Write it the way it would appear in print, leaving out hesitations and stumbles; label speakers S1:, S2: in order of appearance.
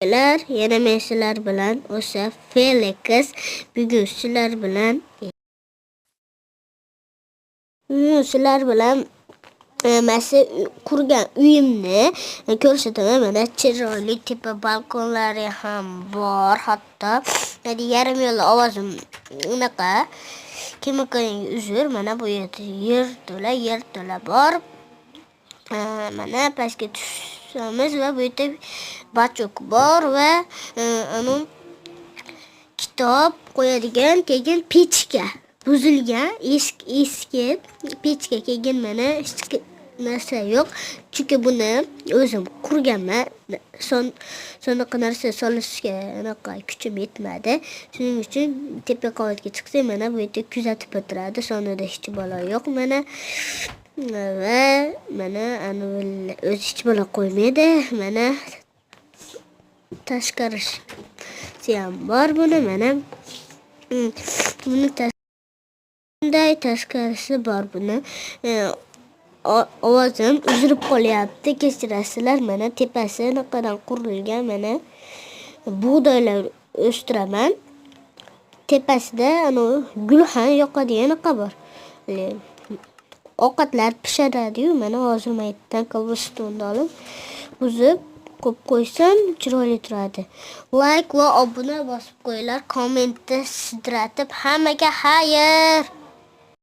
S1: Yana men sizlar bilan o'sha Felix bugun sizlar bilan mana qurgan uyimni ko'rsataman. Mana chiroyli tepa balkonlari ham bor. Hatto yarim yo'lda ovozim unaqa kimikaning uzr. Mana bu yerda yer to'la bor. Mana pastga tushamiz va bu yerda bachok bor va kitob qo'yadigan keyin pechka buzilgan eski pechka keyin mana hech narsa yo'q, chunki buni o'zim qurganman. So'naqa narsa solishga kuchim yetmadi. Shuning uchun tepa qavatga chiqsam, mana bu yerda kuzatib o'tiradi. Sonida hech bola yo'q. Mana va mana o'zi hech bola qo'ymaydi. Mana tashqarisi ham bor buni. Mana buni bunday tashqarisi bor buni. Ovozim uzilib qolyapti, kechirasizlar. Mana tepasi naqadan qurilgan. Mana bug'doylar o'stiraman. Tepasida gul ham yoqadigan bor. Ovqatlar pishiradi-yu, mana hozir maytdan kobustonni olib buzib qo'yib qo'ysam chiroyli turadi. Like va obuna bosib qo'yinglar, kommentni sidratib hammaga xayr.